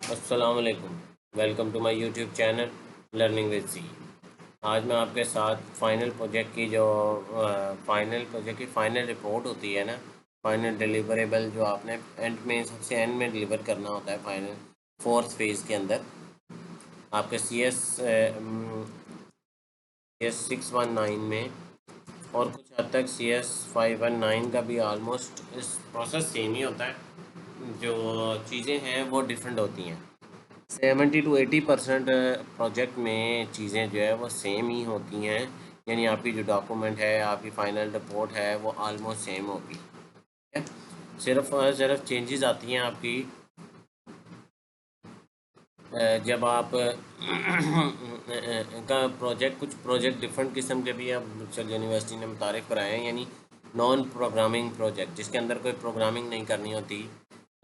अस्सलाम वालेकुम। Welcome to my YouTube channel learning with C. आज मैं आपके साथ फाइनल प्रोजेक्ट की जो फाइनल प्रोजेक्ट की फाइनल रिपोर्ट होती है ना, फाइनल डिलीवरेबल जो आपने एंड में सबसे एंड में डिलीवर करना होता है फाइनल फोर्थ फेज़ के अंदर आपके CS619 में, और कुछ हद तक CS519 का भी ऑलमोस्ट इस प्रोसेस सेम ही होता है। जो चीज़ें हैं वो डिफरेंट होती हैं। 70 to 80% प्रोजेक्ट में चीज़ें जो है वो सेम ही होती हैं, यानी आपकी जो डॉक्यूमेंट है, आपकी फाइनल रिपोर्ट है, वो आलमोस्ट सेम होगी। ठीक है, सिर्फ और सिर्फ चेंजेस आती हैं आपकी जब आप का प्रोजेक्ट, कुछ प्रोजेक्ट डिफरेंट किस्म के भी अब चल यूनिवर्सिटी ने मुतारिफ कराए हैं, यानी नॉन प्रोग्रामिंग प्रोजेक्ट जिसके अंदर कोई प्रोग्रामिंग नहीं करनी होती।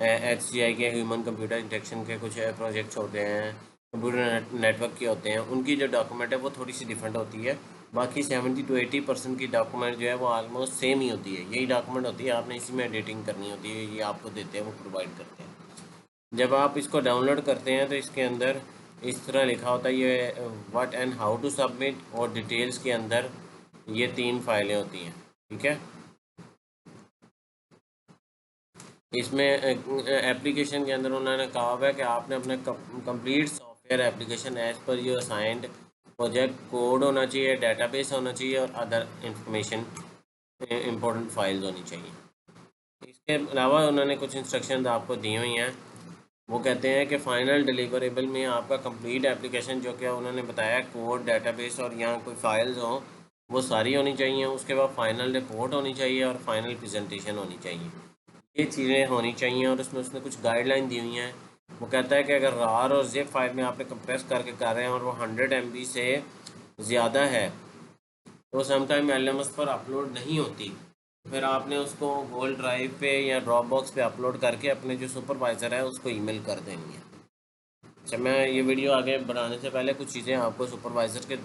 HCI के ह्यूमन कंप्यूटर इंटरेक्शन के कुछ प्रोजेक्ट्स होते हैं, कंप्यूटर नेटवर्क के होते हैं, उनकी जो डॉक्यूमेंट है वो थोड़ी सी डिफरेंट होती है। बाकी 70 to 80% की डॉक्यूमेंट जो है वो आलमोस्ट सेम ही होती है। यही डॉक्यूमेंट होती है, आपने इसी में एडिटिंग करनी होती है, ये आपको देते हैं, वो प्रोवाइड करते हैं। जब आप इसको डाउनलोड करते हैं तो इसके अंदर इस तरह लिखा होता है, ये what and how to submit, और डिटेल्स के अंदर ये 3 फाइलें होती हैं। ठीक है, इसमें एप्लीकेशन के अंदर उन्होंने कहा हुआ है कि आपने अपने complete software application as per your assigned project code होना चाहिए, डेटाबेस होना चाहिए, और अदर इंफॉर्मेशन इंपॉर्टेंट फाइल्स होनी चाहिए। इसके अलावा उन्होंने कुछ इंस्ट्रक्शन आपको दी हुई हैं। वो कहते हैं कि फ़ाइनल डिलीवरेबल में आपका कंप्लीट एप्लीकेशन, जो कि उन्होंने बताया कोड, डेटाबेस और यहाँ कोई फाइल्स हों, वो सारी होनी चाहिए। उसके बाद फ़ाइनल रिपोर्ट होनी चाहिए और फाइनल प्रेजेंटेशन होनी चाहिए। ये चीज़ें होनी चाहिए, और उसमें उसने कुछ गाइडलाइन दी हुई हैं। वो कहता है कि अगर रार और जिप फाइल में आपने कंप्रेस करके कर रहे हैं और वो 100 MB से ज़्यादा है, तो समटाइम LMS पर अपलोड नहीं होती, फिर आपने उसको गूगल ड्राइव पे या ड्रॉप बॉक्स पे अपलोड करके अपने जो सुपरवाइज़र है उसको ईमेल कर देनी है। अच्छा, मैं ये वीडियो आगे बढ़ाने से पहले कुछ चीज़ें आपको सुपरवाइज़र के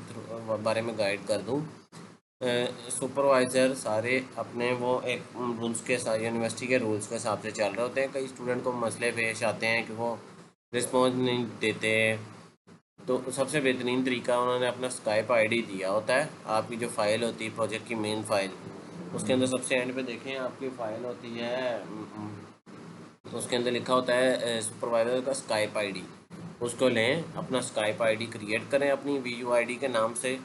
बारे में गाइड कर दूँ। सुपरवाइज़र सारे अपने वो एक रूल्स के साथ, यूनिवर्सिटी के रूल्स के हिसाब से चल रहे होते हैं। कई स्टूडेंट को मसले पेश आते हैं कि वो रिस्पॉन्स नहीं देते, तो सबसे बेहतरीन तरीका उन्होंने अपना स्काइप आईडी दिया होता है। आपकी जो फ़ाइल होती है प्रोजेक्ट की मेन फ़ाइल, उसके अंदर सबसे एंड पे देखें आपकी फ़ाइल होती है, तो उसके अंदर लिखा होता है सुपरवाइज़र का स्काइप आईडी। उसको लें, अपना स्काइप आईडी क्रिएट करें अपनी VUID के नाम से,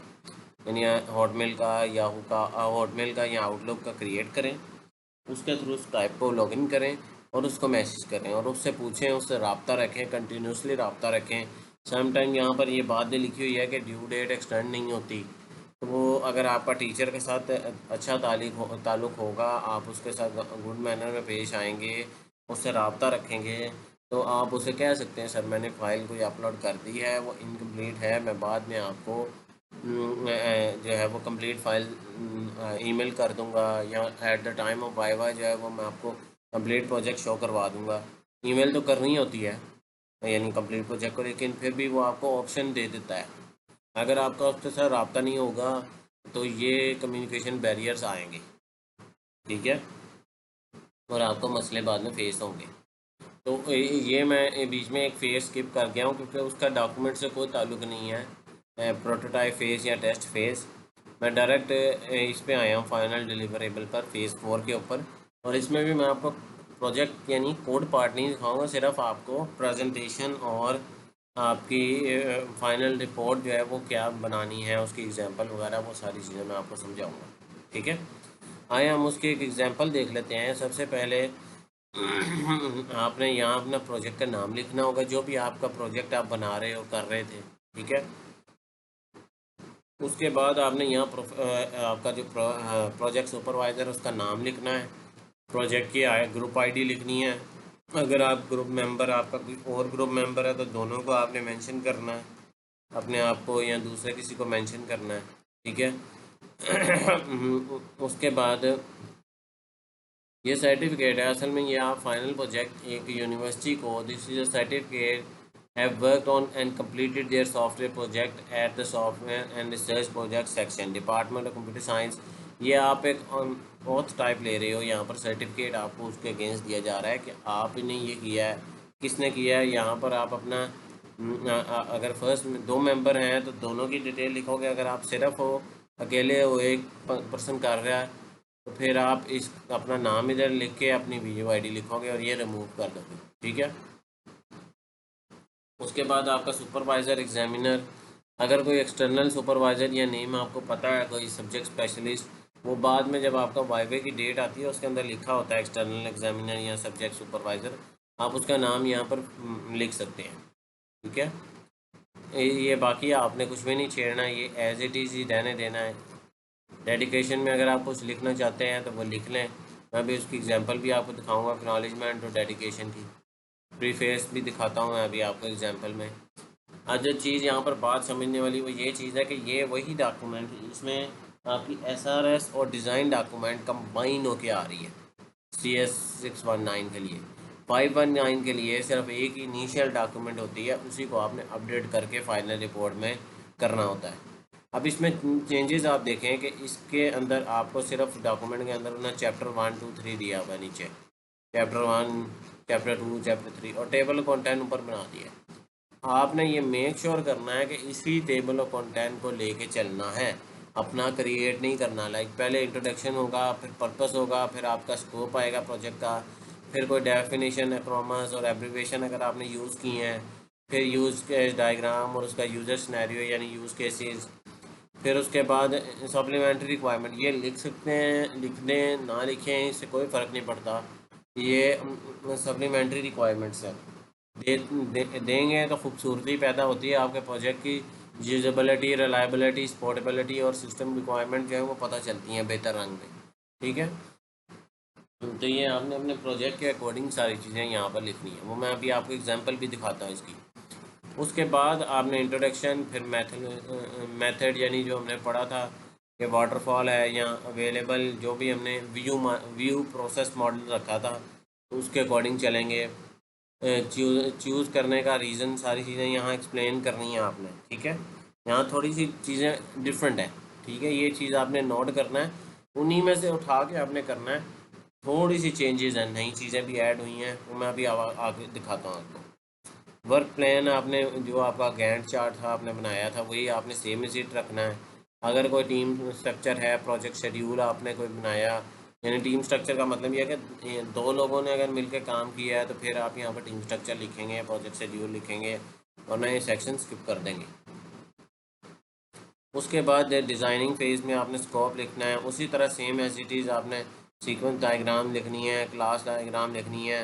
यानी हॉटमेल का, याहू का, हॉटमेल का या आउटलुक का क्रिएट करें। उसके थ्रू स्काइप को लॉगिन करें और उसको मैसेज करें और उससे पूछें, उससे रब्ता रखें, कंटिन्यूसली रब्ता रखें। सम टाइम यहाँ पर ये बात भी लिखी हुई है कि ड्यू डेट एक्सटेंड नहीं होती, तो वो अगर आपका टीचर के साथ अच्छा ताल्लुक़ होगा, आप उसके साथ गुड मैनर में पेश आएंगे, उससे रब्ता रखेंगे, तो आप उसे कह सकते हैं, सर मैंने फ़ाइल कोई अपलोड कर दी है, वो इनकम्प्लीट है, मैं बाद में आपको जो है वो कंप्लीट फ़ाइल ईमेल कर दूंगा, या at the time of viva जो है वो मैं आपको कंप्लीट प्रोजेक्ट शो करवा दूंगा। ईमेल तो करनी होती है यानी कंप्लीट प्रोजेक्ट को, लेकिन फिर भी वो आपको ऑप्शन दे देता है। अगर आपका उसके साथ रब्ता नहीं होगा तो ये कम्युनिकेशन बैरियर्स आएंगे। ठीक है, और आपको मसले बाद में फेस होंगे। तो ये मैं बीच में एक फ़ेज़ स्किप कर गया हूँ क्योंकि उसका डॉक्यूमेंट से कोई ताल्लुक़ नहीं है, प्रोटोटाइप फ़ेज़ या टेस्ट फ़ेज़। मैं डायरेक्ट इस पे आया हूँ फाइनल डिलीवरेबल पर, फ़ेज़ 4 के ऊपर। और इसमें भी मैं आपको प्रोजेक्ट यानी कोड पार्ट नहीं दिखाऊंगा, सिर्फ आपको प्रेजेंटेशन और आपकी फाइनल रिपोर्ट जो है वो क्या बनानी है, उसकी एग्जांपल वगैरह, वो सारी चीज़ें मैं आपको समझाऊंगा। ठीक है, आइए हम उसकी एक एग्जांपल देख लेते हैं। सबसे पहले आपने यहाँ अपना प्रोजेक्ट का नाम लिखना होगा, जो भी आपका प्रोजेक्ट आप बना रहे हो, कर रहे थे। ठीक है, उसके बाद आपने यहाँ आपका जो प्रोजेक्ट सुपरवाइज़र उसका नाम लिखना है, प्रोजेक्ट की ग्रुप आईडी लिखनी है। अगर आप ग्रुप मेंबर, आपका कोई और ग्रुप मेंबर है तो दोनों को आपने मेंशन करना है, अपने आप को या दूसरे किसी को मेंशन करना है। ठीक है, उसके बाद ये सर्टिफिकेट है, असल में ये आप फाइनल प्रोजेक्ट एक यूनिवर्सिटी को, this is a certificate have worked on and completed their software project at the software and research project section, department of computer science. ये आप एक ऑथ टाइप ले रहे हो, यहाँ पर सर्टिफिकेट आपको उसके अगेंस्ट दिया जा रहा है कि आपने ये किया है किसने किया है। यहाँ पर आप अपना अगर फर्स्ट 2 मेंबर हैं तो दोनों की डिटेल लिखोगे। अगर आप सिर्फ हो, अकेले हो, एक पर्सन कर रहा है, तो फिर आप इस अपना नाम इधर लिख के अपनी वीडियो आईडी लिखोगे और ये रिमूव कर दोगे, ठीक है। उसके बाद आपका सुपरवाइज़र एग्जामिनर, अगर कोई एक्सटर्नल सुपरवाइज़र या नेम आपको पता है, कोई सब्जेक्ट स्पेशलिस्ट, वो बाद में जब आपका वाइवे की डेट आती है उसके अंदर लिखा होता है एक्सटर्नल एग्जामिनर या सब्जेक्ट सुपरवाइज़र, आप उसका नाम यहाँ पर लिख सकते हैं, ठीक है। ये बाकी आपने कुछ भी नहीं छेड़ना, ये एज इट इज़ ही रहने देना है। डेडिकेशन में अगर आप कुछ लिखना चाहते हैं तो वो लिख लें। मैं अभी उसकी एग्जांपल भी आपको दिखाऊंगा, एक्नॉलेजमेंट और डेडिकेशन की प्रीफेस भी दिखाता हूँ मैं अभी आपको एग्जांपल में। आज जो चीज़ यहाँ पर बात समझने वाली वो ये चीज़ है कि ये वही डॉक्यूमेंट, इसमें आपकी एसआरएस और डिज़ाइन डॉक्यूमेंट कंबाइन होके आ रही है। CS 619 के लिए, 519 के लिए सिर्फ एक ही इनिशियल डॉक्यूमेंट होती है, उसी को आपने अपडेट करके फाइनल रिपोर्ट में करना होता है। अब इसमें चेंजेस आप देखें कि इसके अंदर आपको सिर्फ डॉक्यूमेंट के अंदर ना चैप्टर 1, 2, 3 दिया हुआ है नीचे, चैप्टर 1, चैप्टर 2, चैप्टर 3, और टेबल ऑफ कंटेंट ऊपर बना दिया है। आपने ये मेक श्योर करना है कि इसी टेबल ऑफ कंटेंट को लेके चलना है, अपना क्रिएट नहीं करना। लाइक पहले इंट्रोडक्शन होगा, फिर पर्पस होगा, फिर आपका स्कोप आएगा प्रोजेक्ट का, फिर कोई डेफिनेशन, एक्रोनॉमस और एब्रीविएशन अगर आपने यूज़ किए हैं, फिर यूज़ केस डायग्राम और उसका यूज़र सिनेरियो यानी यूज़ केसेस, फिर उसके बाद सप्लीमेंट्री रिक्वायरमेंट। ये लिख सकते हैं, लिख दें ना लिखें, इससे कोई फ़र्क नहीं पड़ता। ये सप्लीमेंट्री रिक्वायरमेंट्स है, देंगे तो खूबसूरती पैदा होती है आपके प्रोजेक्ट की, यूजेबिलिटी, रिलायबिलिटी, सपोर्टेबिलिटी और सिस्टम रिक्वायरमेंट जो है वो पता चलती हैं बेहतर रंग में, ठीक है। तो ये आपने अपने प्रोजेक्ट के अकॉर्डिंग सारी चीज़ें यहाँ पर लिखनी है, वो मैं अभी आपको एग्जांपल भी दिखाता हूँ इसकी। उसके बाद आपने इंट्रोडक्शन, फिर मेथड यानी जो हमने पढ़ा था कि वाटरफॉल है या अवेलेबल, जो भी हमने व्यू प्रोसेस मॉडल रखा था उसके अकॉर्डिंग चलेंगे। चूज़ करने का रीज़न, सारी चीज़ें यहाँ एक्सप्लेन करनी है आपने, ठीक है। यहाँ थोड़ी सी चीज़ें डिफरेंट है, ठीक है, ये चीज़ आपने नोट करना है, उन्हीं में से उठा के आपने करना है। थोड़ी सी चेंजेस हैं, नई चीज़ें भी ऐड हुई हैं, वो मैं अभी आगे दिखाता हूँ आपको। वर्क प्लान आपने जो आपका गैंट चार्ट था आपने बनाया था वही आपने सेम इजिट रखना है। अगर कोई टीम स्ट्रक्चर है, प्रोजेक्ट शेड्यूल आपने कोई बनाया, यानी टीम स्ट्रक्चर का मतलब ये है कि 2 लोगों ने अगर मिलकर काम किया है तो फिर आप यहाँ पर टीम स्ट्रक्चर लिखेंगे, प्रोजेक्ट शेड्यूल लिखेंगे, वरना ये सेक्शन स्किप कर देंगे। उसके बाद डिज़ाइनिंग फेज़ में आपने स्कोप लिखना है, उसी तरह सेम एज इट इज़ आपने सीक्वेंस डायग्राम लिखनी है, क्लास डायग्राम लिखनी है,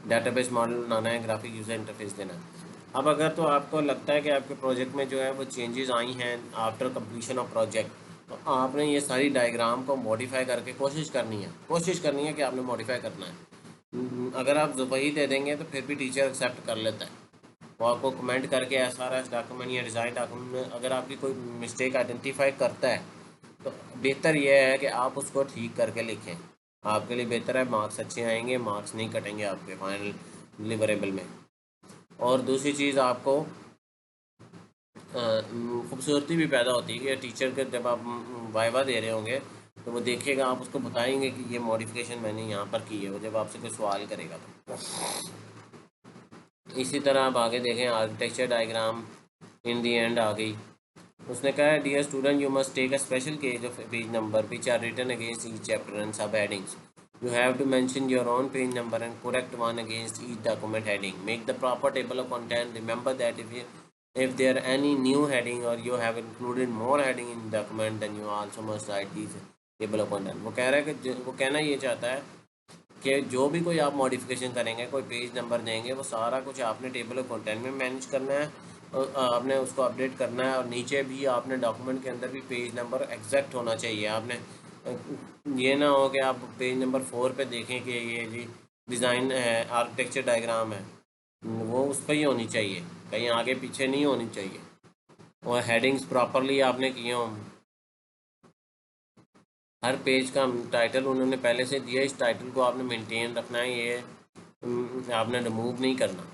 डेटाबेस मॉडल बनाना है, ग्राफिक यूज़र इंटरफेस देना है। अब अगर तो आपको लगता है कि आपके प्रोजेक्ट में जो है वो चेंजेस आई हैं आफ्टर कंप्लीशन ऑफ प्रोजेक्ट, तो आपने ये सारी डायग्राम को मॉडिफाई करके कोशिश करनी है कि आपने मॉडिफाई करना है। अगर आप वही दे देंगे तो फिर भी टीचर एक्सेप्ट कर लेता है, वो आपको कमेंट करके एसआरएस डॉक्यूमेंट या डिज़ाइन डॉक्यूमेंट में अगर आपकी कोई मिस्टेक आइडेंटिफाई करता है तो बेहतर यह है कि आप उसको ठीक करके लिखें, आपके लिए बेहतर है, मार्क्स अच्छे आएंगे, मार्क्स नहीं कटेंगे आपके फाइनल डिलीवरेबल में। और दूसरी चीज़ आपको खूबसूरती भी पैदा होती है कि टीचर के जब आप वाइवा दे रहे होंगे तो वो देखेगा, आप उसको बताएंगे कि ये मॉडिफिकेशन मैंने यहाँ पर की है, वो जब आपसे कोई सवाल करेगा तो। इसी तरह आप आगे देखें, architecture diagram in the end आ गई। उसने कहा है, dear student, you must take a special care of page number which are written against each chapter and subheadings. You have to mention your own page number and correct one against each document heading. Make the proper table of content. Remember that if there are any new heading or you have included more heading in document, then you also must write these table of content. वो कह रहा है कि वो कहना ये चाहता है कि जो भी कोई आप मॉडिफिकेशन करेंगे, कोई पेज नंबर देंगे, वो सारा कुछ आपने टेबल ऑफ कंटेंट में मैनेज करना है और आपने उसको अपडेट करना है, और नीचे भी आपने डॉक्यूमेंट के अंदर भी पेज नंबर एग्जैक्ट होना चाहिए। आपने ये ना हो कि आप पेज नंबर 4 पे देखें कि ये जी डिज़ाइन है, आर्किटेक्चर डायग्राम है, वो उस पर ही होनी चाहिए, कहीं आगे पीछे नहीं होनी चाहिए, और हेडिंग्स प्रॉपरली आपने किए हों। हर पेज का टाइटल उन्होंने पहले से दिया, इस टाइटल को आपने मेंटेन रखना है, ये आपने रिमूव नहीं करना,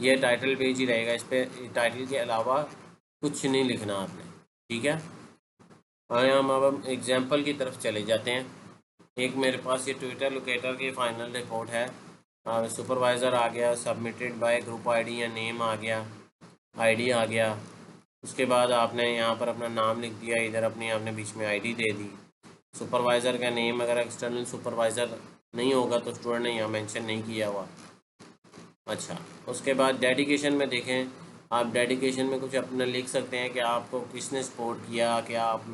ये टाइटल पेज ही रहेगा, इस पर टाइटल के अलावा कुछ नहीं लिखना आपने, ठीक है। आए हम अब एग्जाम्पल की तरफ चले जाते हैं। एक मेरे पास ये ट्विटर लोकेटर की फ़ाइनल रिपोर्ट है, सुपरवाइज़र आ गया, सबमिटेड बाय ग्रुप आईडी या नेम आ गया, आईडी आ गया। उसके बाद आपने यहाँ पर अपना नाम लिख दिया, इधर अपनी आपने बीच में आईडी दे दी। सुपरवाइज़र का नेम अगर एक्सटर्नल सुपरवाइज़र नहीं होगा तो स्टूडेंट ने यहाँ मेंशन नहीं किया हुआ। अच्छा, उसके बाद डेडिकेशन में देखें, आप डेडिकेशन में कुछ अपना लिख सकते हैं कि आपको किसने सपोर्ट किया, कि आप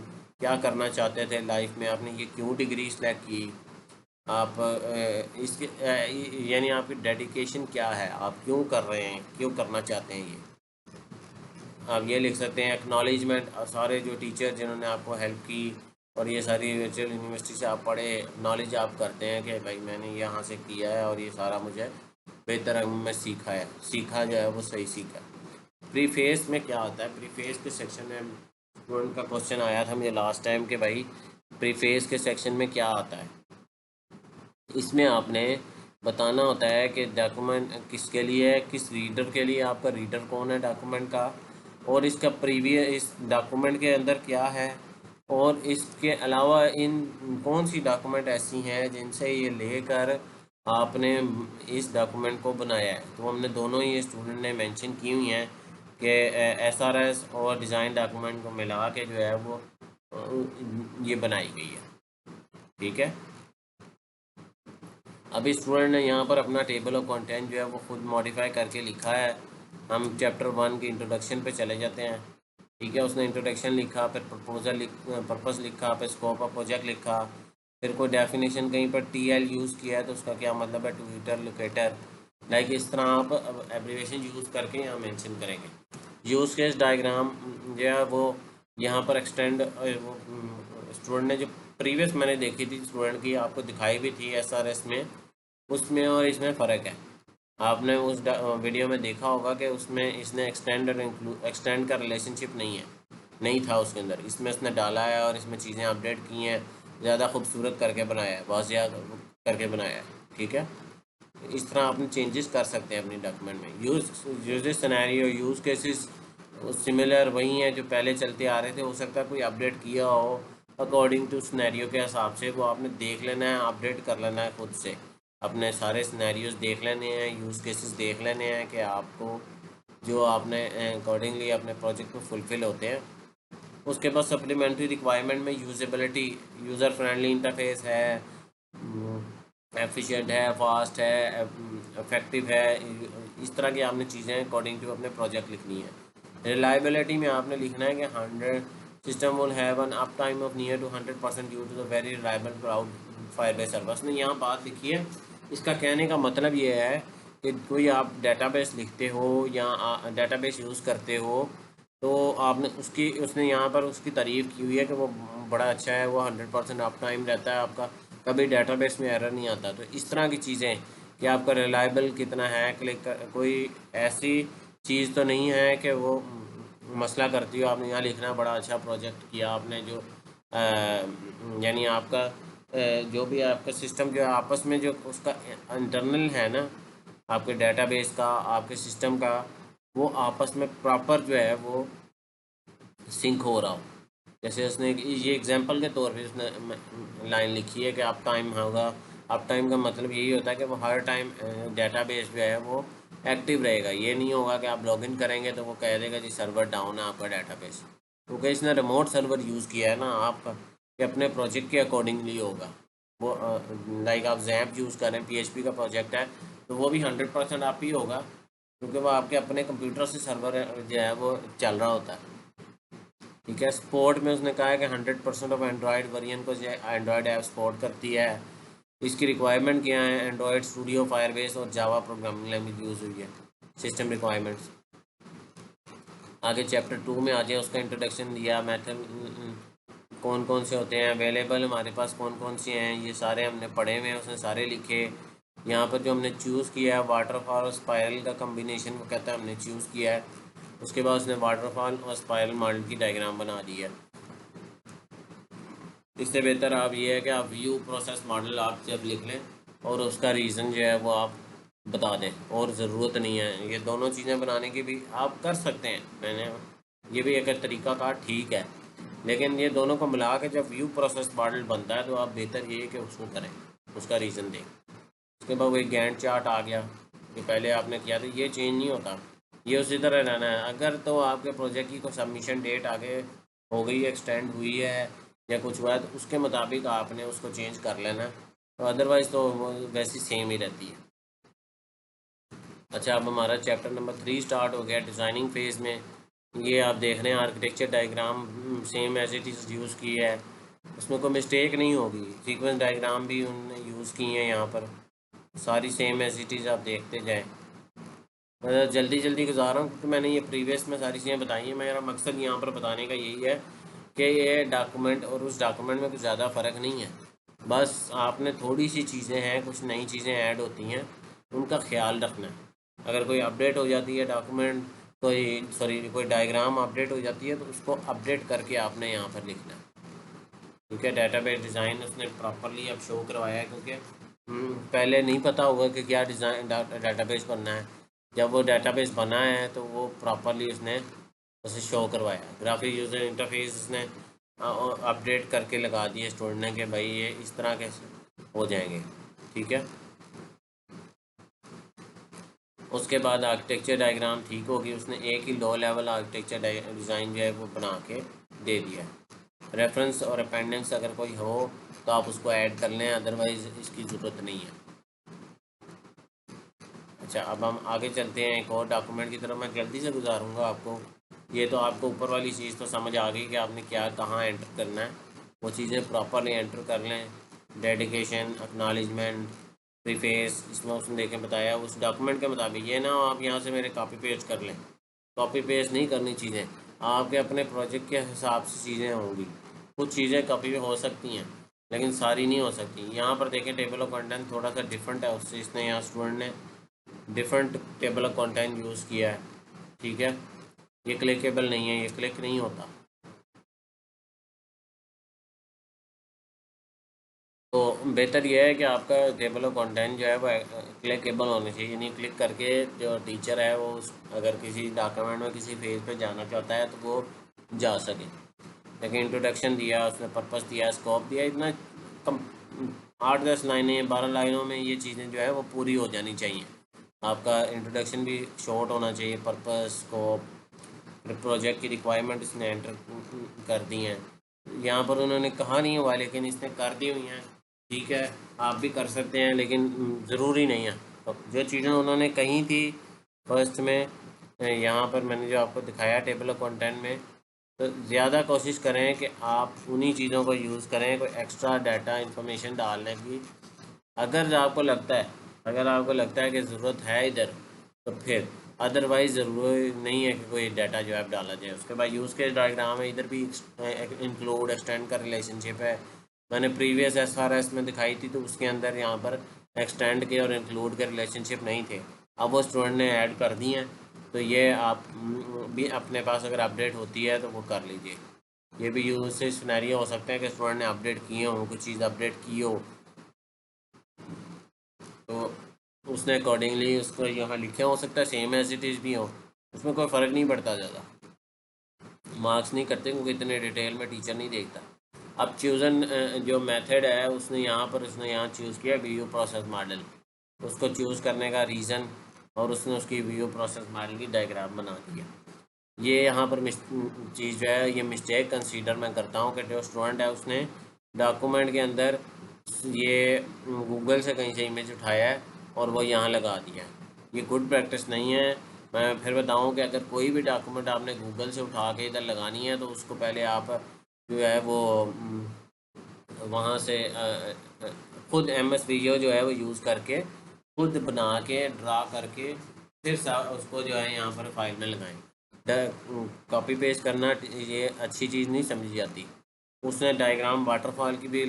क्या करना चाहते थे लाइफ में, आपने ये क्यों डिग्री सेलेक्ट की, आप इसके यानी आपकी डेडिकेशन क्या है, आप क्यों कर रहे हैं, क्यों करना चाहते हैं ये। आप ये लिख सकते हैं एक्नॉलेजमेंट, सारे जो टीचर जिन्होंने आपको हेल्प की और ये सारी वर्चुअल यूनिवर्सिटी से आप पढ़े, नॉलेज आप करते हैं कि भाई मैंने यहाँ से किया है और ये सारा मुझे बेहतर में सीखा है, सीखा जो है वो सही सीखा। प्रीफेस में क्या आता है, प्रीफेस के सेक्शन में स्टूडेंट का क्वेश्चन आया था मुझे लास्ट टाइम कि भाई प्रीफेस के सेक्शन में क्या आता है। इसमें आपने बताना होता है कि डॉक्यूमेंट किसके लिए है, किस रीडर के लिए, आपका रीडर कौन है डॉक्यूमेंट का, और इसका प्रीवियस इस डॉक्यूमेंट के अंदर क्या है, और इसके अलावा इन कौन सी डॉक्यूमेंट ऐसी हैं जिनसे ये लेकर आपने इस डॉक्यूमेंट को बनाया है। तो हमने दोनों ही स्टूडेंट ने मेंशन की हुई हैं कि एसआरएस और डिज़ाइन डॉक्यूमेंट को मिला के जो है वो ये बनाई गई है। ठीक है, अभी स्टूडेंट ने यहाँ पर अपना टेबल ऑफ कंटेंट जो है वो खुद मॉडिफाई करके लिखा है। हम चैप्टर 1 की इंट्रोडक्शन पे चले जाते हैं। ठीक है, उसने इंट्रोडक्शन लिखा, फिर प्रपोजल पर्पस लिखा, फिर स्कोप ऑफ प्रोजेक्ट लिखा, फिर कोई डेफिनेशन कहीं पर टीएल यूज़ किया है तो उसका क्या मतलब है, ट्विटर लोकेटर, लाइक इस तरह आप एब्रीवेशन यूज़ करके यहाँ मेंशन करेंगे। यूज़ केस डायग्राम जो है वो यहाँ पर एक्सटेंड स्टूडेंट ने जो प्रीवियस मैंने देखी थी स्टूडेंट की, आपको दिखाई भी थी एसआरएस में, उसमें और इसमें फ़र्क है। आपने उस वीडियो में देखा होगा कि उसमें इसने एक्सटेंड का रिलेशनशिप नहीं था उसके अंदर, इसमें इसने डाला है और इसमें चीज़ें अपडेट की हैं, ज़्यादा खूबसूरत करके बनाया है, बहुत ज़्यादा करके बनाया है। ठीक है, इस तरह आपने चेंजेस कर सकते हैं अपनी डॉक्यूमेंट में। Use scenario, use cases similar वही हैं जो पहले चलते आ रहे थे, हो सकता है कोई अपडेट किया हो अकॉर्डिंग टू सिनेरियो के हिसाब से, वो आपने देख लेना है, अपडेट कर लेना है खुद से, अपने सारे सिनेरियोज देख लेने हैं, यूज़ केसेस देख लेने हैं कि आपको जो आपने अकॉर्डिंगली अपने प्रोजेक्ट में फुलफ़िल होते हैं। उसके बाद सप्लीमेंट्री रिक्वायरमेंट में यूजेबिलिटी, यूज़र फ्रेंडली इंटरफेस है, एफिशिएंट है, फास्ट है, इफेक्टिव है, इस तरह की आपने चीज़ें अकॉर्डिंग टू अपने प्रोजेक्ट लिखनी है। रिलायबिलिटी में आपने लिखना है कि 100 system will have an uptime of near to 100% due to the very reliable cloud Firebase server ने यहाँ बात लिखी है। इसका कहने का मतलब ये है कि कोई आप डेटाबेस लिखते हो या डेटाबेस यूज़ करते हो तो आपने उसने यहाँ पर उसकी तारीफ़ की हुई है कि वो बड़ा अच्छा है, वो 100% अप टाइम रहता है आपका, कभी डेटाबेस में एरर नहीं आता। तो इस तरह की चीज़ें कि आपका रिलायबल कितना है, कोई ऐसी चीज़ तो नहीं है कि वो मसला करती हो। आपने यहाँ लिखना बड़ा अच्छा प्रोजेक्ट किया आपने, जो यानी आपका जो भी आपका सिस्टम जो है आपस में जो उसका इंटरनल है ना, आपके डेटाबेस का, आपके सिस्टम का, वो आपस में प्रॉपर जो है वो सिंक हो रहा हो। जैसे उसने ये एग्जांपल के तौर पे उसने लाइन लिखी है कि अप टाइम होगा। अप टाइम का मतलब यही होता है कि वो हर टाइम डेटाबेस जो है वो एक्टिव रहेगा। ये नहीं होगा कि आप लॉगिन करेंगे तो वो कह देगा जी सर्वर डाउन है आपका डेटाबेस, क्योंकि इसने रिमोट सर्वर यूज़ किया है ना आपका, कि अपने प्रोजेक्ट के अकॉर्डिंगली होगा वो। लाइक आप जैम्प यूज़ करें, PHP का प्रोजेक्ट है तो वो भी 100% आप ही होगा, क्योंकि वो आपके अपने कंप्यूटर से सर्वर जो है वो चल रहा होता है। ठीक है, सपोर्ट में उसने कहा है कि 100% ऑफ एंड्रॉयड वेरिएंट को जो एंड्रॉयड ऐप सपोर्ट करती है। इसकी रिक्वायरमेंट क्या है, एंड्रॉयड स्टूडियो, फायरबेस और जावा प्रोग्रामिंग लैंग्वेज यूज़ हुई है। सिस्टम रिक्वायरमेंट्स आगे चैप्टर 2 में आ जाए, उसका इंट्रोडक्शन दिया, मेथड कौन कौन से होते हैं अवेलेबल हमारे पास, कौन कौन से हैं, ये सारे हमने पढ़े हुए हैं, उसने सारे लिखे। यहाँ पर जो हमने चूज़ किया है वाटरफॉल और स्पायरल का कम्बिनेशन को कहता है, हमने चूज़ किया है। उसके बाद उसने वाटरफॉल और स्पायरल मॉडल की डायग्राम बना दी है। इससे बेहतर आप ये है कि आप व्यू प्रोसेस मॉडल आप जब लिख लें और उसका रीज़न जो है वो आप बता दें, और ज़रूरत नहीं है ये दोनों चीज़ें बनाने की, भी आप कर सकते हैं। मैंने ये भी एक तरीका का ठीक है, लेकिन ये दोनों को मिला के जब व्यू प्रोसेस मॉडल बनता है तो आप बेहतर ये है कि उसको करें, उसका रीज़न दें। उसके बाद वही गैंट चार्ट आ गया, ये पहले आपने किया था, ये चेंज नहीं होता, ये उसी तरह रहना है। अगर तो आपके प्रोजेक्ट की कोई सबमिशन डेट आगे हो गई, एक्सटेंड हुई है या कुछ हुआ है, तो उसके मुताबिक आपने उसको चेंज कर लेना, तो अदरवाइज़ तो वो वैसी सेम ही रहती है। अच्छा, अब हमारा चैप्टर नंबर 3 स्टार्ट हो गया डिज़ाइनिंग फेज़ में। ये आप देख रहे हैं architecture diagram same as it is use की है, उसमें कोई मिस्टेक नहीं होगी। सीक्वेंस डायग्राम भी उन्होंने यूज़ की हैं यहाँ पर, सारी सेम एज इट इज़ आप देखते जाएँ। मैं जल्दी जल्दी गुजार रहा हूँ क्योंकि मैंने ये प्रीवियस में सारी चीज़ें बताई हैं। मेरा मकसद यहाँ पर बताने का यही है कि ये डॉक्यूमेंट और उस डॉक्यूमेंट में कुछ ज़्यादा फ़र्क नहीं है, बस आपने थोड़ी सी चीज़ें हैं, कुछ नई चीज़ें ऐड होती हैं, उनका ख्याल रखना है। अगर कोई अपडेट हो जाती है डॉक्यूमेंट, कोई डायग्राम अपडेट हो जाती है, तो उसको अपडेट करके आपने यहाँ पर लिखना है। ठीक है, डेटाबेस डिज़ाइन उसने प्रॉपरली अब शो करवाया है, क्योंकि पहले नहीं पता होगा कि क्या डिज़ाइन डाटाबेस बनना है। जब वो डाटाबेस बना है तो वो प्रॉपरली उसने उसे शो करवाया। ग्राफिक यूज़र इंटरफेस उसने अपडेट करके लगा दिए स्टूडेंट ने कि भाई ये इस तरह के हो जाएंगे। ठीक है, उसके बाद आर्किटेक्चर डायग्राम ठीक होगी, उसने एक ही लो लेवल आर्किटेक्चर डिज़ाइन जो है वो बना के दे दिया। रेफरेंस और अपेंडेंस अगर कोई हो तो आप उसको ऐड कर लें, अदरवाइज़ इसकी ज़रूरत नहीं है। अच्छा, अब हम आगे चलते हैं एक और डॉक्यूमेंट की तरफ। मैं जल्दी से गुजारूंगा आपको। ये तो आपको ऊपर वाली चीज़ तो समझ आ गई कि आपने क्या कहाँ एंटर करना है, वो चीज़ें प्रॉपरली एंटर कर लें। डेडिकेशन, एक्नॉलेजमेंट, प्रीफेस, इसमें उसने देखें बताया उस डॉक्यूमेंट के मुताबिक। ये ना हो आप यहाँ से मेरे कॉपी पेस्ट कर लें, कॉपी पेस्ट नहीं करनी चीज़ें, आपके अपने प्रोजेक्ट के हिसाब से चीज़ें होंगी। कुछ चीज़ें कॉपी में हो सकती हैं लेकिन सारी नहीं हो सकती। यहाँ पर देखें टेबल ऑफ कंटेंट थोड़ा सा डिफरेंट है, उससे इसने यहाँ स्टूडेंट ने different table of content use किया है। ठीक है, ये क्लिकेबल नहीं है, ये क्लिक नहीं होता। तो बेहतर यह है कि आपका टेबल ऑफ कंटेंट जो है वो क्लिकेबल होनी चाहिए, यानी क्लिक करके जो टीचर है वो अगर किसी डॉक्यूमेंट में किसी पेज पे जाना चाहता है तो वो जा सके। लेकिन इंट्रोडक्शन दिया, उसने पर्पस दिया, स्कोप दिया, इतना कम 8-10 लाइनें 12 लाइनों में ये चीज़ें जो है वो पूरी हो जानी चाहिए। आपका इंट्रोडक्शन भी शॉर्ट होना चाहिए, पर्पस, स्कोप, प्रोजेक्ट की रिक्वायरमेंट इसने एंटर कर दी हैं। यहाँ पर उन्होंने कहा नहीं हुआ लेकिन इसने कर दी हुई हैं। ठीक है, आप भी कर सकते हैं लेकिन ज़रूरी नहीं है। तो जो चीज़ें उन्होंने कही थी फर्स्ट में, यहाँ पर मैंने जो आपको दिखाया टेबल ऑफ कंटेंट में, तो ज़्यादा कोशिश करें कि आप उन्हीं चीज़ों को यूज़ करें, कोई एक्स्ट्रा डाटा इंफॉर्मेशन डालने की। अगर आपको लगता है कि ज़रूरत है इधर, तो फिर अदरवाइज़ ज़रूरी नहीं है कि कोई डाटा जो है डाला जाए। उसके बाद यूज़ केस डायग्राम है, इधर भी इंक्लूड एक्सटेंड का रिलेशनशिप है। मैंने प्रीवियस SRS में दिखाई थी तो उसके अंदर यहाँ पर एक्सटेंड के और इंक्लूड के रिलेशनशिप नहीं थे, अब वो स्टूडेंट ने ऐड कर दी हैं। तो ये आप भी अपने पास अगर अपडेट होती है तो वो कर लीजिए। ये भी यूज से सिनेरियो हो सकता है कि स्टूडेंट ने अपडेट किए हों, कुछ चीज़ अपडेट की हो, तो उसने अकॉर्डिंगली उसको यहाँ लिखे हो सकता है सेम एज इट इज़ भी हो, उसमें कोई फ़र्क नहीं पड़ता ज़्यादा, मार्क्स नहीं करते क्योंकि इतने डिटेल में टीचर नहीं देखता। अब चूज़न जो मेथड है उसने यहाँ चूज़ किया व्यू प्रोसेस मॉडल। उसको चूज़ करने का रीज़न और उसने उसकी व्यू प्रोसेस मॉडल की डायग्राम बना दिया। ये यहाँ पर चीज़ जो है ये मिस्टेक कंसीडर मैं करता हूँ कि जो स्टूडेंट है उसने डॉक्यूमेंट के अंदर ये गूगल से कहीं से इमेज उठाया है और वो यहाँ लगा दिया है। ये गुड प्रैक्टिस नहीं है। मैं फिर बताऊँ कि अगर कोई भी डॉक्यूमेंट आपने गूगल से उठा के इधर लगानी है तो उसको पहले आप जो है वो वहाँ से खुद MS वीडियो जो है वो यूज़ करके खुद बना के ड्रा करके फिर उसको जो है यहाँ पर फाइल में लगाएं। कॉपी पेस्ट करना ये अच्छी चीज़ नहीं समझी जाती। उसने डायग्राम वाटरफॉल की भी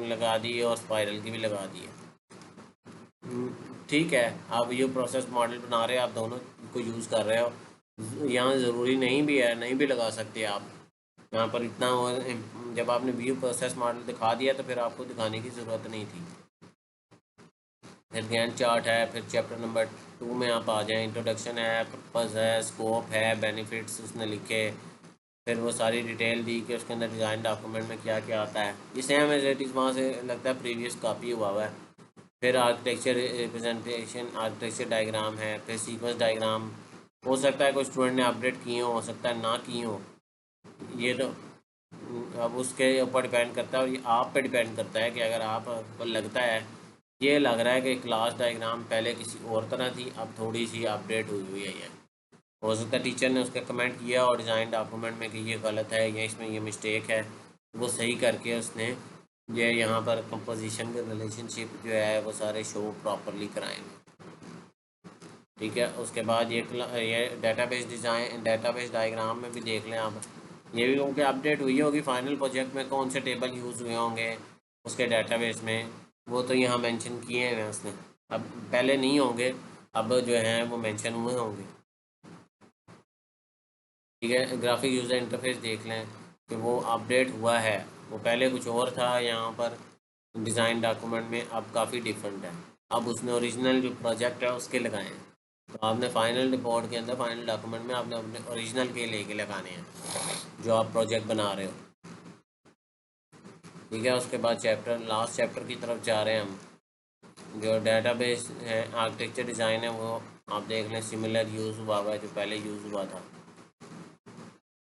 लगा दी है और स्पाइरल की भी लगा दी है। ठीक है, आप ये प्रोसेस मॉडल बना रहे हो, आप दोनों को यूज़ कर रहे हो, यहाँ ज़रूरी नहीं भी है, नहीं भी लगा सकते आप यहाँ पर इतना। जब आपने व्यू प्रोसेस मॉडल दिखा दिया तो फिर आपको दिखाने की ज़रूरत नहीं थी। फिर गैंट चार्ट है, फिर चैप्टर नंबर 2 में आप आ जाएं, इंट्रोडक्शन है, पर्पस है, स्कोप है, बेनिफिट्स उसने लिखे, फिर वो सारी डिटेल दी कि उसके अंदर डिज़ाइन डॉक्यूमेंट में क्या क्या आता है। ये सेम एज इट इज़ वहाँ से लगता है प्रीवियस कॉपी हुआ है। फिर आर्किटेक्चर रिप्रेजेंटेशन, आर्किटेक्चर डायग्राम है, फिर सीक्वेंस डायग्राम। हो सकता है कोई स्टूडेंट ने अपडेट किए हो सकता है ना किए हो, ये तो अब उसके ऊपर डिपेंड करता है, और ये आप पे डिपेंड करता है कि अगर आपको लगता है, ये लग रहा है कि क्लास डायग्राम पहले किसी और तरह थी, अब थोड़ी सी अपडेट हुई हुई है, ये हो सकता है टीचर ने उसका कमेंट किया और डिज़ाइन डॉक्यूमेंट में कि ये गलत है या इसमें ये मिस्टेक है, वो सही करके उसने ये यहाँ पर कंपोजिशन के रिलेशनशिप जो है वो सारे शो प्रॉपरली कराएंगे। ठीक है, उसके बाद ये डेटाबेस डिज़ाइन, डेटाबेस डायग्राम में भी देख लें आप, ये भी क्योंकि अपडेट हुई होगी फाइनल प्रोजेक्ट में, कौन से टेबल यूज़ हुए होंगे उसके डेटाबेस में, वो तो यहाँ मेंशन किए हैं उसने, अब पहले नहीं होंगे, अब जो हैं वो मेंशन हुए होंगे। ठीक है, ग्राफिक यूज़र इंटरफेस देख लें कि वो अपडेट हुआ है, वो पहले कुछ और था यहाँ पर डिज़ाइन डॉक्यूमेंट में, अब काफ़ी डिफरेंट है, अब उसने ओरिजिनल जो प्रोजेक्ट है उसके लगाए हैं, तो आपने फाइनल रिपोर्ट के अंदर, फाइनल डॉक्यूमेंट में आपने अपने ओरिजिनल के लेके लगाने हैं जो आप प्रोजेक्ट बना रहे हो। ठीक है, उसके बाद लास्ट चैप्टर की तरफ जा रहे हैं हम, जो डेटाबेस है आर्किटेक्चर डिज़ाइन है, वो आप देख लें सिमिलर यूज़ हुआ है जो पहले यूज़ हुआ था।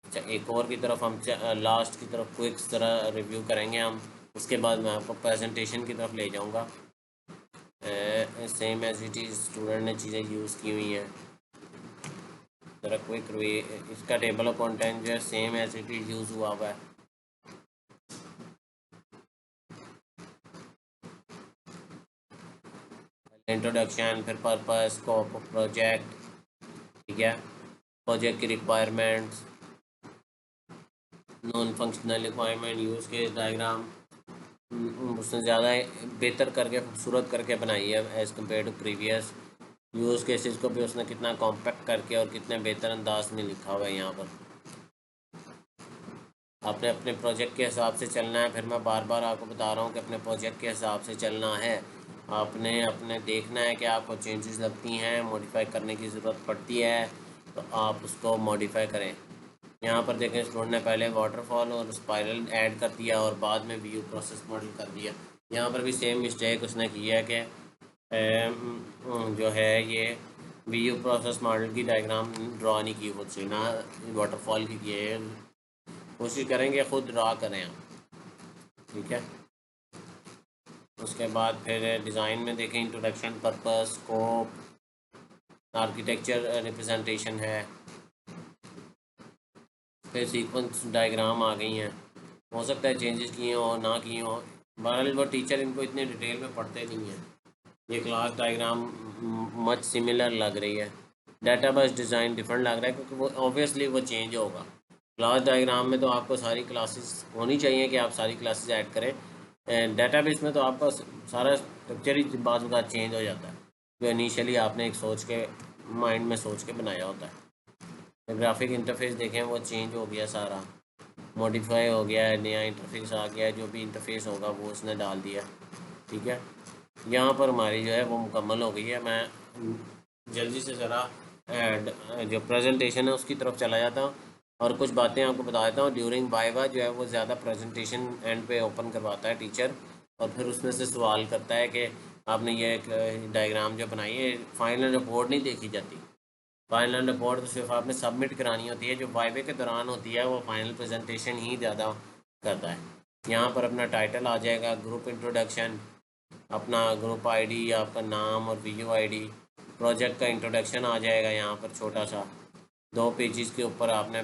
अच्छा, एक और की तरफ हम लास्ट की तरफ क्विक तरह रिव्यू करेंगे हम, उसके बाद मैं आपको प्रेजेंटेशन की तरफ ले जाऊंगा। Same as it is student ने चीज़ें यूज़ की हुई हैं, ज़रा क्विक इसका टेबल ऑफ कंटेंट जो है same as it is use हुआ है। इंट्रोडक्शन, फिर पर्पस, स्कोप ऑफ प्रोजेक्ट, ठीक है, प्रोजेक्ट की requirements, non functional requirement, use case diagram, उसने ज़्यादा बेहतर करके खूबसूरत करके बनाई है as compare to previous. Use cases को भी उसने कितना कॉम्पैक्ट करके और कितने बेहतर अंदाज में लिखा हुआ है यहाँ पर। आपने अपने प्रोजेक्ट के हिसाब से चलना है, फिर मैं बार बार आपको बता रहा हूँ कि अपने प्रोजेक्ट के हिसाब से चलना है, आपने अपने देखना है कि आपको चेंजेस लगती हैं, मॉडिफाई करने की ज़रूरत पड़ती है, तो आप उसको मॉडिफाई करें। यहाँ पर देखें स्टूडेंट ने पहले वाटरफॉल और स्पाइरल ऐड कर दिया और बाद में व्यू प्रोसेस मॉडल कर दिया। यहाँ पर भी सेम मिस्टेक उसने की है कि जो है ये व्यू प्रोसेस मॉडल की डायग्राम ड्रा नहीं की खुद से, ना वाटरफॉल की है, कोशिश करेंगे खुद ड्रा करें आप। ठीक है, उसके बाद फिर डिज़ाइन में देखें introduction, purpose, scope, architecture representation है, फिर सीक्वेंस डायग्राम आ गई हैं, हो सकता है चेंजेस किए हो ना किए हो, बहरहाल वो टीचर इनको इतने डिटेल में पढ़ते नहीं हैं। ये क्लास डायग्राम मच सिमिलर लग रही है, डेटाबेस डिज़ाइन डिफरेंट लग रहा है क्योंकि वो ऑब्वियसली वो चेंज होगा। क्लास डायग्राम में तो आपको सारी क्लासेस होनी चाहिए कि आप सारी क्लासेस ऐड करें, डेटाबेस में तो आपका सारा स्ट्रक्चर ही बाद में चेंज हो जाता है, जो इनिशियली आपने एक सोच के माइंड में सोच के बनाया होता है। ग्राफिक इंटरफेस देखें वो चेंज हो गया, सारा मॉडिफाई हो गया है, नया इंटरफेस आ गया है, जो भी इंटरफेस होगा वो उसने डाल दिया। ठीक है, यहाँ पर हमारी जो है वो मुकम्मल हो गई है। मैं जल्दी से ज़रा जो प्रेजेंटेशन है उसकी तरफ चला जाता हूँ और कुछ बातें आपको बता देता हूँ। ड्यूरिंग वाइवा जो है वो ज़्यादा प्रेजेंटेशन एंड पे ओपन करवाता है टीचर, और फिर उसमें से सवाल करता है कि आपने ये एक डायग्राम जो बनाई है, फाइनल रिपोर्ट नहीं देखी जाती। फाइनल रिपोर्ट तो सिर्फ आपने सबमिट करानी होती है, जो वाइवे के दौरान होती है वो फाइनल प्रेजेंटेशन ही ज़्यादा करता है। यहाँ पर अपना टाइटल आ जाएगा, ग्रुप इंट्रोडक्शन, अपना ग्रुप आईडी, आपका नाम और वीयू आईडी, प्रोजेक्ट का इंट्रोडक्शन आ जाएगा यहाँ पर छोटा सा 2 पेजेस के ऊपर। आपने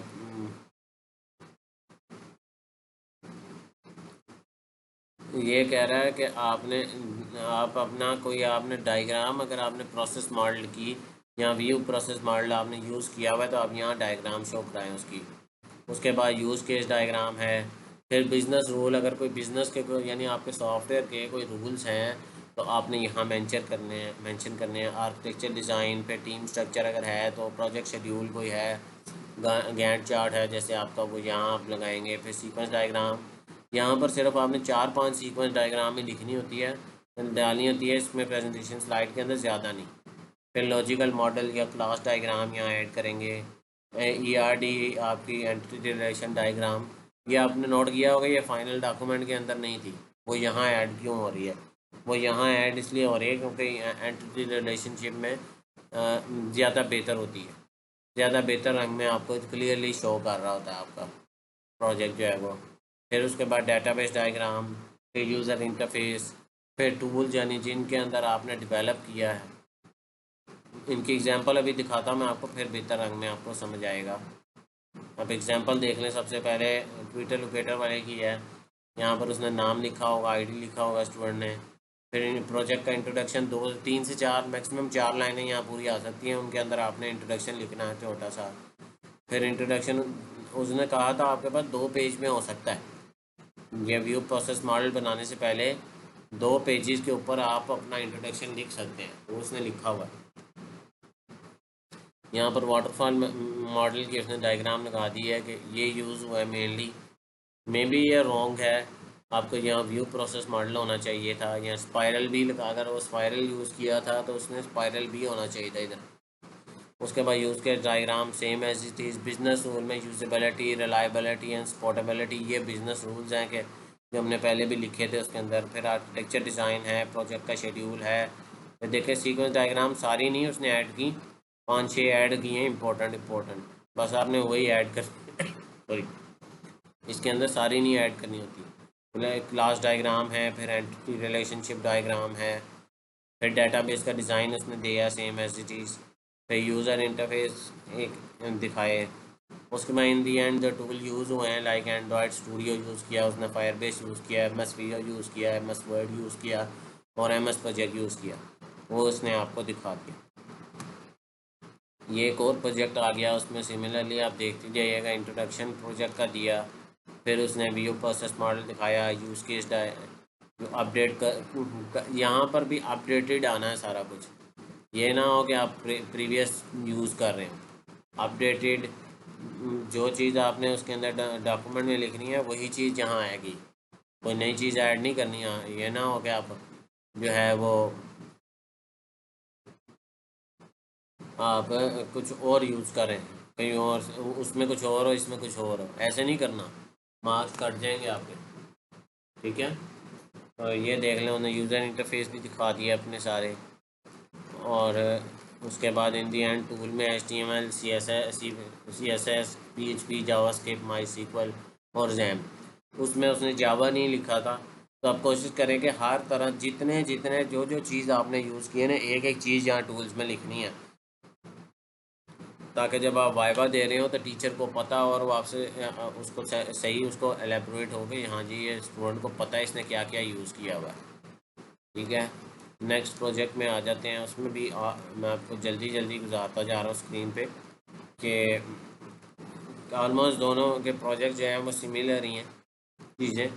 ये कह रहा है कि आप अपना कोई आपने डायग्राम, अगर आपने प्रोसेस मॉडल की या व्यू प्रोसेस मॉडल आपने यूज़ किया हुआ है तो आप यहाँ डायग्राम शो कराएं उसकी। उसके बाद यूज़ केस डायग्राम है, फिर बिज़नेस रूल, अगर कोई बिज़नेस के कोई यानी आपके सॉफ्टवेयर के कोई रूल्स हैं तो आपने यहाँ मेंशन करने हैं। आर्किटेक्चर डिज़ाइन पे टीम स्ट्रक्चर अगर है तो प्रोजेक्ट शेड्यूल कोई है, गैंट चार्ट है जैसे आपका, वो यहाँ आप लगाएंगे। फिर सीक्वेंस डायग्राम, यहाँ पर सिर्फ आपने 4-5 सीक्वेंस डायग्राम ही लिखनी होती है, डालनी होती है इसमें प्रेजेंटेशन स्लाइड के अंदर, ज़्यादा नहीं। फिर लॉजिकल मॉडल या क्लास डायग्राम यहाँ ऐड करेंगे। ERD आपकी एंटिटी रिलेशन डायग्राम, ये आपने नोट किया होगा, ये फाइनल डॉक्यूमेंट के अंदर नहीं थी, वो यहाँ ऐड क्यों हो रही है। वो यहाँ ऐड इसलिए हो रही है क्योंकि एंटिटी रिलेशनशिप में ज़्यादा बेहतर होती है, ज़्यादा बेहतर रंग में आपको क्लियरली शो कर रहा होता है आपका प्रोजेक्ट जो है वो। फिर उसके बाद डेटाबेस डायग्राम, फिर यूज़र इंटरफेस, फिर टूल्स यानी जिनके अंदर आपने डेवलप किया है। इनकी एग्जांपल अभी दिखाता हूँ मैं आपको, फिर बेहतर रंग में आपको समझ आएगा। अब एग्जांपल देख लें। सबसे पहले ट्विटर लोकेटर वाले की है। यहाँ पर उसने नाम लिखा होगा, आईडी लिखा होगा स्टूडेंट ने। फिर प्रोजेक्ट का इंट्रोडक्शन 2 3 से 4 मैक्सिमम 4 लाइनें यहाँ पूरी आ सकती हैं, उनके अंदर आपने इंट्रोडक्शन लिखना है छोटा सा। फिर इंट्रोडक्शन उसने कहा था आपके पास 2 पेज में हो सकता है। ये व्यू प्रोसेस मॉडल बनाने से पहले 2 पेजेस के ऊपर आप अपना इंट्रोडक्शन लिख सकते हैं, तो उसने लिखा हुआ है। यहाँ पर वाटरफॉल मॉडल की उसने डायग्राम लगा दी है कि ये यूज़ हुआ है मेनली। मे बी ये रॉन्ग है, आपको यहाँ व्यू प्रोसेस मॉडल होना चाहिए था, या स्पायरल भी लगा, अगर वो स्पायरल यूज़ किया था तो उसने स्पायरल भी होना चाहिए था इधर। उसके बाद use case diagram same as it is. Business rule में यूजेबिलिटी, रिलायबिलिटी एंड सपोर्टेबिलिटी, ये बिजनेस रूल्स हैं कि जो हमने पहले भी लिखे थे उसके अंदर। फिर आर्किटेक्चर डिज़ाइन है, प्रोजेक्ट का शेड्यूल है। फिर देखिए सीक्वेंस डायग्राम सारी नहीं उसने ऐड की, 5 6 ऐड किए हैं इंपॉर्टेंट। बस आपने वही ऐड कर सॉरी, इसके अंदर सारी नहीं ऐड करनी होती। मतलब क्लास डायग्राम है, फिर एंटिटी रिलेशनशिप डायग्राम है, फिर डेटाबेस का डिज़ाइन उसने दिया सेम एज इट इज़। फिर यूज़र इंटरफेस एक दिखाए। उसके बाद इन दी एंड जो टूल यूज़ हुए हैं लाइक एंड्रॉयड स्टूडियो यूज़ किया उसने, फायरबेस यूज़ किया, MS वीडियो यूज़ किया, MS वर्ड यूज़ किया और MS प्रोजेक्ट यूज़ किया, वो उसने आपको दिखा दिया। ये एक और प्रोजेक्ट आ गया उसमें सिमिलरली आप देखते जाइएगा। इंट्रोडक्शन प्रोजेक्ट का दिया, फिर उसने व्यू प्रोसेस मॉडल दिखाया, यूज़ केस जो अपडेट कर, यहाँ पर भी अपडेटेड आना है सारा कुछ। ये ना हो कि आप प्रीवियस यूज़ कर रहे हो। अपडेटेड जो चीज़ आपने उसके अंदर डॉक्यूमेंट में लिखनी है वही चीज़ यहाँ आएगी, कोई नई चीज़ ऐड नहीं करनी है। ये ना हो कि आप जो है वो आप कुछ और यूज़ करें कहीं और, उसमें कुछ और हो इसमें कुछ और हो, ऐसे नहीं करना, मार्क्स कट जाएंगे आपके। ठीक है, तो ये देख लें, उन्हें यूज़र इंटरफेस भी दिखा दिया अपने सारे। और उसके बाद इन दी एंड टूल में HTML, CSS, PHP, जावास्क्रिप्ट, माईसीक्वल और जैम। उसमें उसने जावा नहीं लिखा था, तो आप कोशिश करें कि हर तरह जितने जितने जो जो चीज़ आपने यूज़ की है ना, एक एक चीज़ यहाँ टूल्स में लिखनी है, ताकि जब आप वाइवा दे रहे हो तो टीचर को पता और वो आपसे उसको सही उसको एलेबोरेट हो गई, हाँ जी ये स्टूडेंट को पता है इसने क्या क्या यूज़ किया हुआ है। ठीक है, नेक्स्ट प्रोजेक्ट में आ जाते हैं। उसमें भी मैं आपको जल्दी जल्दी गुजारता जा रहा हूँ स्क्रीन पे कि ऑलमोस्ट दोनों के प्रोजेक्ट जो हैं वो सिमिलर ही हैं चीज़ें।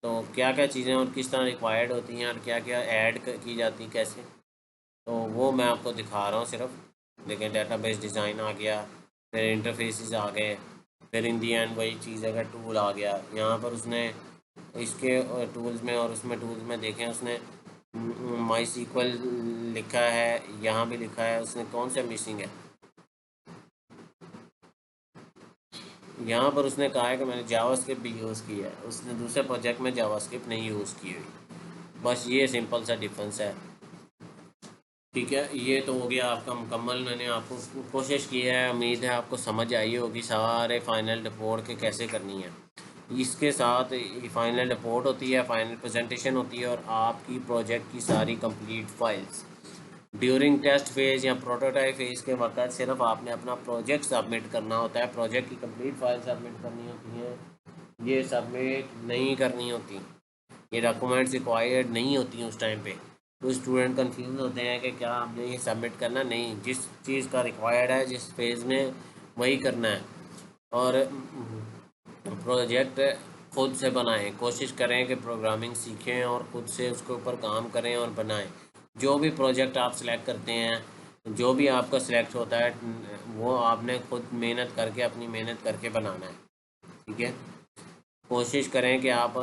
तो क्या क्या चीज़ें और किस तरह रिक्वायर्ड होती हैं और क्या क्या ऐड की जाती हैं कैसे, तो वो मैं आपको दिखा रहा हूँ सिर्फ। देखिए डेटाबेस डिज़ाइन आ गया, फिर इंटरफेसेस आ गए, फिर इन दी एंड वही चीज़ अगर टूल आ गया। यहाँ पर उसने इसके टूल्स में और उसमें टूल्स में देखें उसने माई सीक्वल लिखा है, यहाँ भी लिखा है। उसने कौन सा मिसिंग है, यहाँ पर उसने कहा है कि मैंने जावास्क्रिप्ट भी यूज़ किया है, उसने दूसरे प्रोजेक्ट में जावास्क्रिप्ट नहीं यूज़ की हुई। बस ये सिंपल सा डिफरेंस है। ठीक है, ये तो हो गया आपका मुकम्मल। मैंने आपको कोशिश की है, उम्मीद है आपको समझ आई होगी सारे फाइनल रिपोर्ट के कैसे करनी है। इसके साथ फाइनल रिपोर्ट होती है, फाइनल प्रेजेंटेशन होती है और आपकी प्रोजेक्ट की सारी complete files. During test phase या प्रोटोटाइप फेज़ के वक्त सिर्फ आपने अपना प्रोजेक्ट सबमिट करना होता है, प्रोजेक्ट की कंप्लीट फाइल सबमिट करनी होती है, ये सबमिट नहीं करनी होती, ये डॉक्यूमेंट्स रिक्वायर्ड नहीं होती हैं उस टाइम पे। तो स्टूडेंट कंफ्यूज होते हैं कि क्या हमने ये सबमिट करना, नहीं, जिस चीज़ का रिक्वायर्ड है जिस फेज़ में वही करना है। और प्रोजेक्ट खुद से बनाएं, कोशिश करें कि प्रोग्रामिंग सीखें और खुद से उसके ऊपर काम करें और बनाएं। जो भी प्रोजेक्ट आप सेलेक्ट करते हैं, जो भी आपका सिलेक्ट होता है, वो आपने खुद मेहनत करके अपनी मेहनत करके बनाना है। ठीक है, कोशिश करें कि आप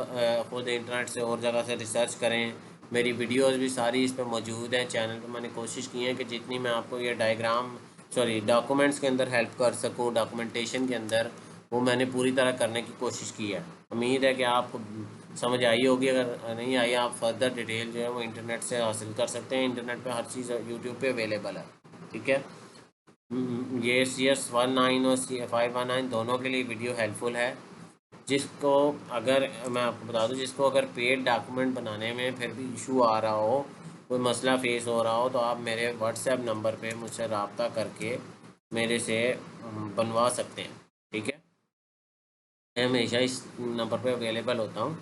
खुद इंटरनेट से और जगह से रिसर्च करें। मेरी वीडियोस भी सारी इस पर मौजूद हैं चैनल पर। मैंने कोशिश की है कि जितनी मैं आपको ये डॉक्यूमेंट्स के अंदर हेल्प कर सकूं, डॉक्यूमेंटेशन के अंदर, वो मैंने पूरी तरह करने की कोशिश की है। उम्मीद है कि आप समझ आई होगी। अगर नहीं आई, आप फर्दर डिटेल जो है वो इंटरनेट से हासिल कर सकते हैं। इंटरनेट पे हर चीज़ यूट्यूब पे अवेलेबल है। ठीक है। ये CS19 और CS519 दोनों के लिए वीडियो हेल्पफुल है। जिसको, अगर मैं आपको बता दूं, जिसको अगर पेड डॉक्यूमेंट बनाने में फिर भी इशू आ रहा हो, कोई मसला फेस हो रहा हो, तो आप मेरे व्हाट्सएप नंबर पे मुझसे रब्ता करके मेरे से बनवा सकते हैं। ठीक है। मैं हमेशा इस नंबर पे अवेलेबल होता हूँ।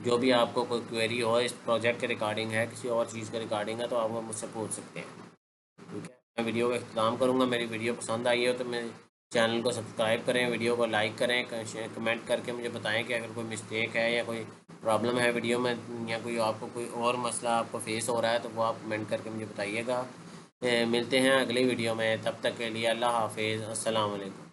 जो भी आपको कोई क्वेरी हो इस प्रोजेक्ट के रिगार्डिंग है, किसी और चीज़ के रिगार्डिंग है, तो आप वो मुझसे पूछ सकते हैं। ठीक है। मैं वीडियो का इख्तिताम करूँगा। मेरी वीडियो पसंद आई हो तो मेरे चैनल को सब्सक्राइब करें, वीडियो को लाइक करें, कमेंट करके मुझे बताएं कि अगर कोई मिस्टेक है या कोई प्रॉब्लम है वीडियो में, या कोई आपको कोई और मसला आपको फेस हो रहा है, तो वो आप कमेंट करके मुझे बताइएगा। मिलते हैं अगली वीडियो में। तब तक के लिए अल्लाह हाफिज़, अस्सलाम वालेकुम।